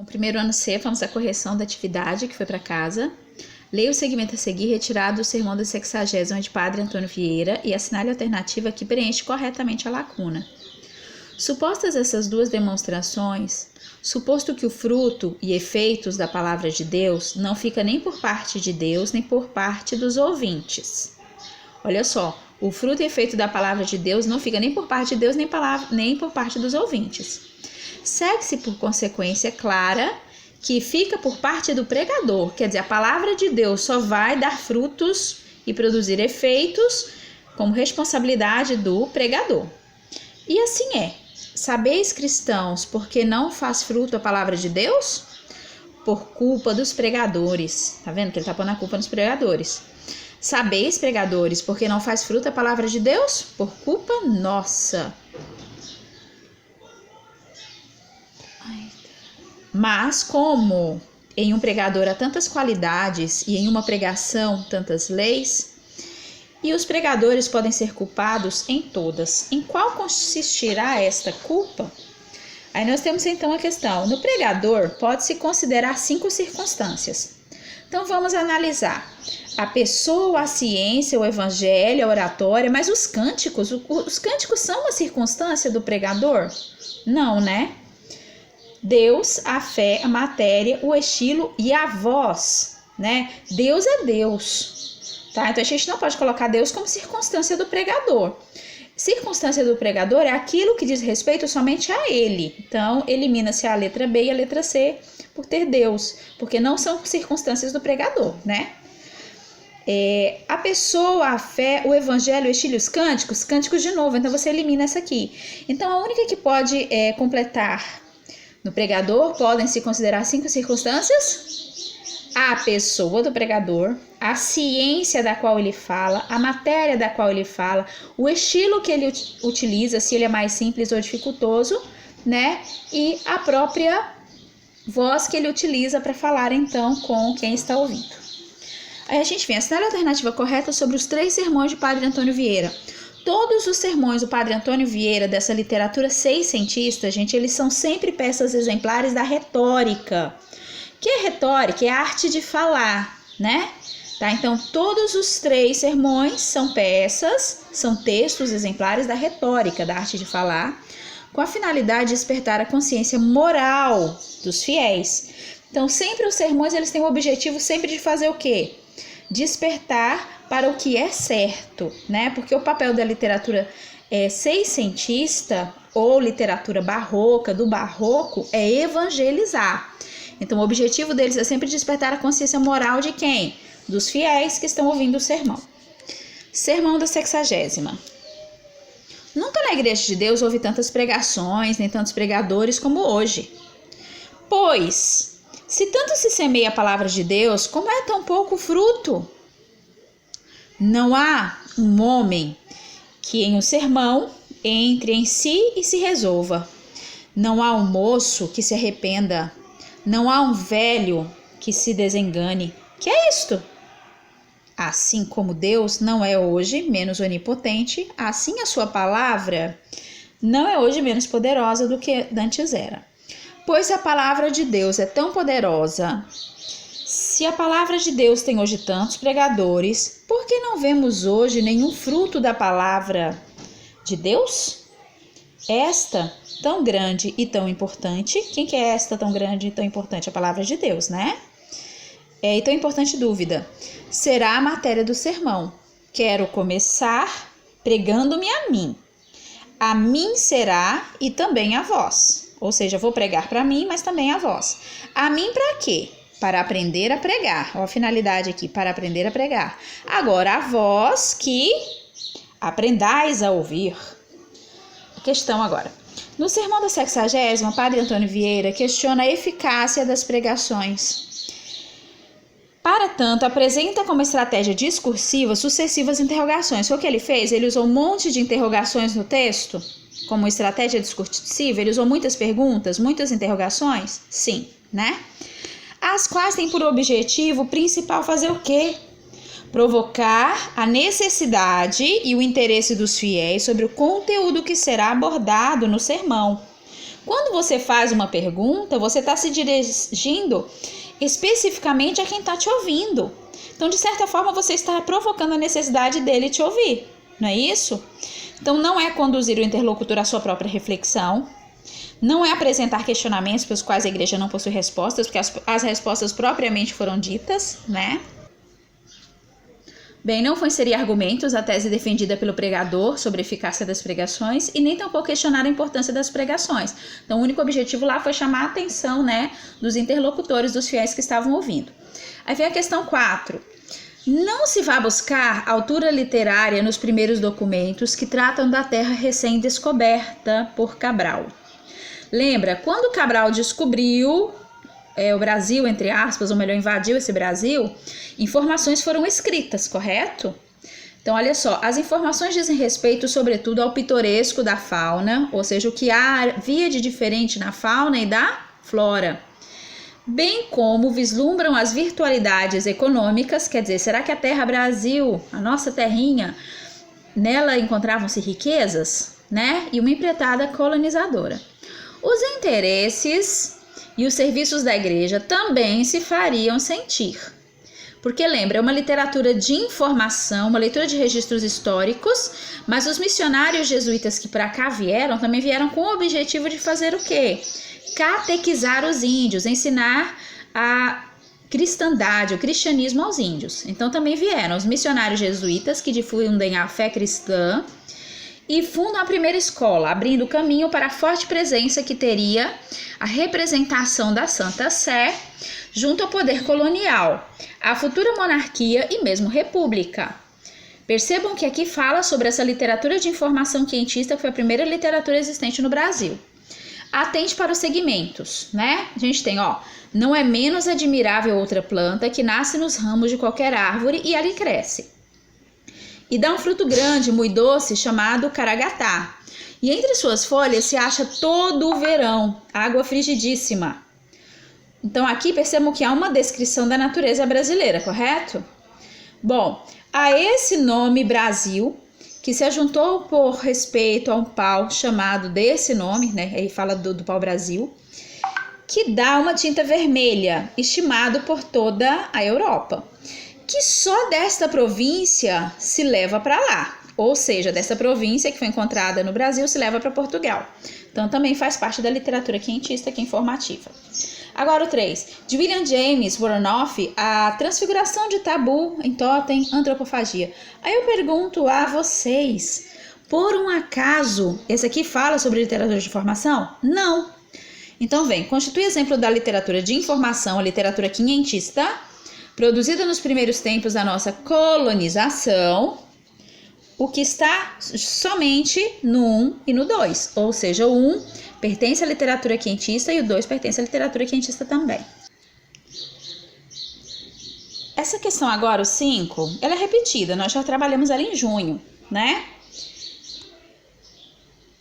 No primeiro ano C, vamos à correção da atividade que foi para casa. Leia o segmento a seguir retirado do sermão da 60ª de Padre Antônio Vieira e assinale a alternativa que preenche corretamente a lacuna. Supostas essas duas demonstrações, suposto que o fruto e efeitos da palavra de Deus não fica nem por parte de Deus, nem por parte dos ouvintes. Olha só, o fruto e efeito da palavra de Deus não fica nem por parte de Deus, nem por parte dos ouvintes. Segue-se por consequência clara que fica por parte do pregador, quer dizer, a palavra de Deus só vai dar frutos e produzir efeitos como responsabilidade do pregador. E assim é. Sabeis, cristãos, porque não faz fruto a palavra de Deus? Por culpa dos pregadores. Tá vendo que ele tá pondo a culpa nos pregadores. Sabeis, pregadores, porque não faz fruto a palavra de Deus? Por culpa nossa. Mas como em um pregador há tantas qualidades e em uma pregação tantas leis, e os pregadores podem ser culpados em todas, em qual consistirá esta culpa? Aí nós temos então a questão, no pregador pode-se considerar 5 circunstâncias. Então vamos analisar a pessoa, a ciência, o evangelho, a oratória, mas os cânticos são uma circunstância do pregador? Não, né? Deus, a fé, a matéria, o estilo e a voz, né? Deus é Deus, tá? Então a gente não pode colocar Deus como circunstância do pregador. Circunstância do pregador é aquilo que diz respeito somente a ele. Então elimina-se a letra B e a letra C por ter Deus, porque não são circunstâncias do pregador, né? A pessoa, a fé, o evangelho, o estilo e os cânticos de novo, então você elimina essa aqui. Então a única que pode completar no pregador podem se considerar 5 circunstâncias: a pessoa do pregador, a ciência da qual ele fala, a matéria da qual ele fala, o estilo que ele utiliza, se ele é mais simples ou dificultoso, né? E a própria voz que ele utiliza para falar então com quem está ouvindo. Aí a gente vem assinale a alternativa correta sobre os 3 sermões de Padre Antônio Vieira. Todos os sermões do Padre Antônio Vieira, dessa literatura seiscentista, gente, eles são sempre peças exemplares da retórica. Que é retórica? É a arte de falar, né? Tá? Então, todos os 3 sermões são peças, são textos exemplares da retórica, da arte de falar, com a finalidade de despertar a consciência moral dos fiéis. Então, sempre os sermões, eles têm o objetivo sempre de fazer o quê? Despertar para o que é certo, né? Porque o papel da literatura seiscentista ou literatura barroca, do barroco, é evangelizar. Então, o objetivo deles é sempre despertar a consciência moral de quem? Dos fiéis que estão ouvindo o sermão. Sermão da 60ª. Nunca na Igreja de Deus houve tantas pregações, nem tantos pregadores como hoje. Pois, se tanto se semeia a palavra de Deus, como é tão pouco fruto? Não há um homem que em um sermão entre em si e se resolva. Não há um moço que se arrependa. Não há um velho que se desengane. Que é isto? Assim como Deus não é hoje menos onipotente, assim a sua palavra não é hoje menos poderosa do que antes era. Pois a palavra de Deus é tão poderosa, se a palavra de Deus tem hoje tantos pregadores, por que não vemos hoje nenhum fruto da palavra de Deus? Esta tão grande e tão importante, quem que é esta tão grande e tão importante? A palavra de Deus, né? E tão importante dúvida, será a matéria do sermão. Quero começar pregando-me a mim. A mim será e também a vós. Ou seja, vou pregar para mim, mas também a vós. A mim para quê? Para aprender a pregar. Olha a finalidade aqui, para aprender a pregar. Agora, a vós que aprendais a ouvir. Questão agora. No sermão da 60ª, Padre Antônio Vieira questiona a eficácia das pregações. Para tanto, apresenta como estratégia discursiva sucessivas interrogações. Foi o que ele fez? Ele usou um monte de interrogações no texto como estratégia discursiva? Ele usou muitas perguntas, muitas interrogações? Sim, né? As quais têm por objetivo principal fazer o quê? Provocar a necessidade e o interesse dos fiéis sobre o conteúdo que será abordado no sermão, Quando você faz uma pergunta, você está se dirigindo especificamente a quem está te ouvindo. Então, de certa forma, você está provocando a necessidade dele te ouvir, não é isso? Então, não é conduzir o interlocutor à sua própria reflexão, não é apresentar questionamentos para os quais a igreja não possui respostas, porque as respostas propriamente foram ditas, né? Bem, não foi inserir argumentos à tese defendida pelo pregador sobre a eficácia das pregações e nem tampouco questionar a importância das pregações. Então, o único objetivo lá foi chamar a atenção, né, dos interlocutores, dos fiéis que estavam ouvindo. Aí vem a questão 4. Não se vai buscar altura literária nos primeiros documentos que tratam da terra recém-descoberta por Cabral. Lembra, quando Cabral descobriu o Brasil, entre aspas, ou melhor, invadiu esse Brasil, informações foram escritas, correto? Então, olha só, as informações dizem respeito, sobretudo, ao pitoresco da fauna, ou seja, o que havia de diferente na fauna e da flora, bem como vislumbram as virtualidades econômicas, quer dizer, será que a terra Brasil, a nossa terrinha, nela encontravam-se riquezas, né? E uma empreitada colonizadora. Os interesses e os serviços da igreja também se fariam sentir. Porque lembra, é uma literatura de informação, uma leitura de registros históricos, mas os missionários jesuítas que para cá vieram, também vieram com o objetivo de fazer o quê? Catequizar os índios, ensinar a cristandade, o cristianismo aos índios. Então também vieram os missionários jesuítas que difundem a fé cristã e fundam a primeira escola, abrindo caminho para a forte presença que teria a representação da Santa Sé junto ao poder colonial, a futura monarquia e mesmo república. Percebam que aqui fala sobre essa literatura de informação quientista, que foi a primeira literatura existente no Brasil. Atente para os segmentos, né? A gente tem, não é menos admirável outra planta que nasce nos ramos de qualquer árvore e ali cresce. E dá um fruto grande, muito doce, chamado caragatá. E entre suas folhas se acha todo o verão, água frigidíssima. Então aqui percebam que há uma descrição da natureza brasileira, correto? Bom, a esse nome Brasil, que se ajuntou por respeito a um pau chamado desse nome, né? Aí fala do pau Brasil, que dá uma tinta vermelha, estimado por toda a Europa, que só desta província se leva para lá, ou seja, dessa província que foi encontrada no Brasil se leva para Portugal. Então também faz parte da literatura quientista, que é informativa. Agora o 3, de William James Woronoff, a transfiguração de tabu em totem antropofagia. Aí eu pergunto a vocês, por um acaso, esse aqui fala sobre literatura de informação? Não. Então vem, constitui exemplo da literatura de informação, a literatura quientista, produzida nos primeiros tempos da nossa colonização, o que está somente no 1 e no 2, ou seja, o 1 pertence à literatura quientista e o 2 pertence à literatura quientista também. Essa questão agora, o 5, ela é repetida, nós já trabalhamos ela em junho, né?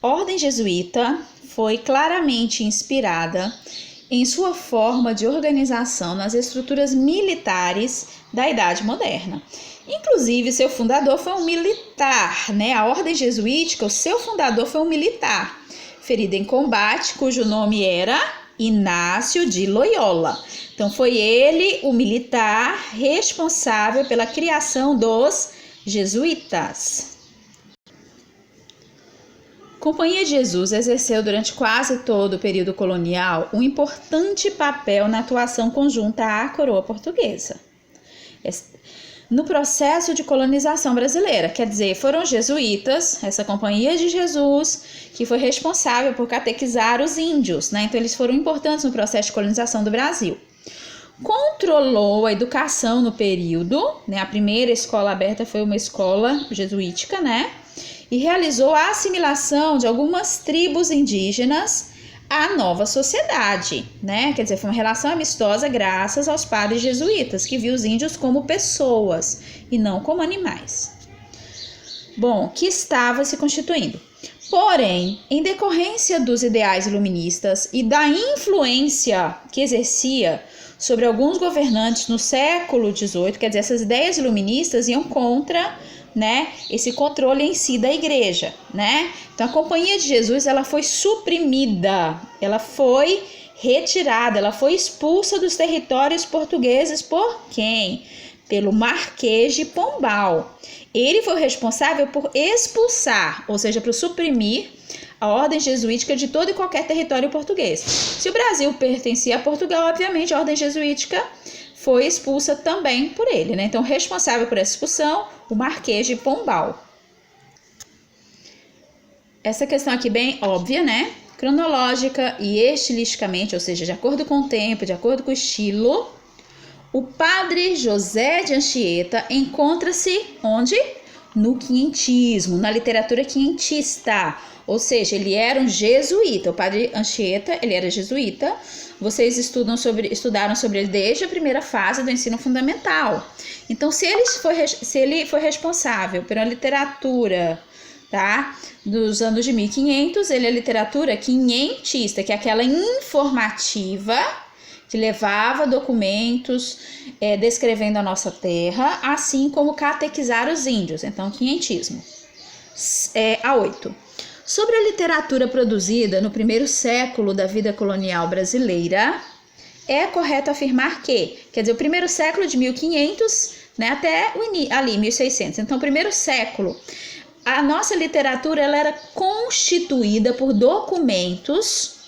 Ordem jesuíta foi claramente inspirada em sua forma de organização nas estruturas militares da Idade Moderna. Inclusive, seu fundador foi um militar, né? A ordem jesuítica, o seu fundador foi um militar, ferido em combate, cujo nome era Inácio de Loyola. Então, foi ele, o militar, responsável pela criação dos jesuítas. Companhia de Jesus exerceu durante quase todo o período colonial um importante papel na atuação conjunta à coroa portuguesa no processo de colonização brasileira. Quer dizer, foram os jesuítas, essa Companhia de Jesus, que foi responsável por catequizar os índios, né? Então eles foram importantes no processo de colonização do Brasil. Controlou a educação no período, né? A primeira escola aberta foi uma escola jesuítica, né? E realizou a assimilação de algumas tribos indígenas à nova sociedade, né? Quer dizer, foi uma relação amistosa graças aos padres jesuítas, que viam os índios como pessoas e não como animais. Bom, que estava se constituindo. Porém, em decorrência dos ideais iluministas e da influência que exercia sobre alguns governantes no século XVIII, quer dizer, essas ideias iluministas iam contra né, esse controle em si da igreja, né? Então a Companhia de Jesus, ela foi suprimida, ela foi retirada, ela foi expulsa dos territórios portugueses por quem? Pelo Marquês de Pombal. Ele foi responsável por expulsar, ou seja, por suprimir a ordem jesuítica de todo e qualquer território português. Se o Brasil pertencia a Portugal, obviamente a ordem jesuítica foi expulsa também por ele, né? Então, responsável por essa expulsão, o Marquês de Pombal. Essa questão aqui bem óbvia, né? Cronológica e estilisticamente, ou seja, de acordo com o tempo, de acordo com o estilo, o padre José de Anchieta encontra-se onde? No quinhentismo, na literatura quinhentista. Ou seja, ele era um jesuíta. O padre Anchieta, ele era jesuíta. Vocês estudaram sobre ele desde a primeira fase do ensino fundamental. Então, se ele foi responsável pela literatura, tá, dos anos de 1500, ele é literatura quinhentista, que é aquela informativa que levava documentos descrevendo a nossa terra, assim como catequizar os índios. Então, quinhentismo. A8. Sobre a literatura produzida no primeiro século da vida colonial brasileira, é correto afirmar que, quer dizer, o primeiro século de 1500, né, até ali, 1600. Então, o primeiro século, a nossa literatura ela era constituída por documentos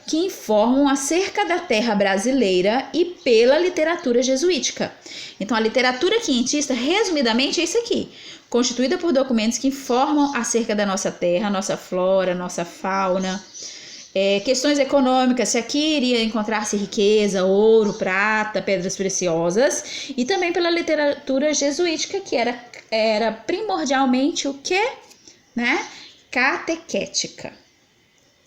que informam acerca da terra brasileira e pela literatura jesuítica. Então, a literatura quinhentista, resumidamente, é isso aqui. Constituída por documentos que informam acerca da nossa terra, nossa flora, nossa fauna, questões econômicas, se aqui iria encontrar-se riqueza, ouro, prata, pedras preciosas, e também pela literatura jesuítica, que era primordialmente o quê? Né? Catequética.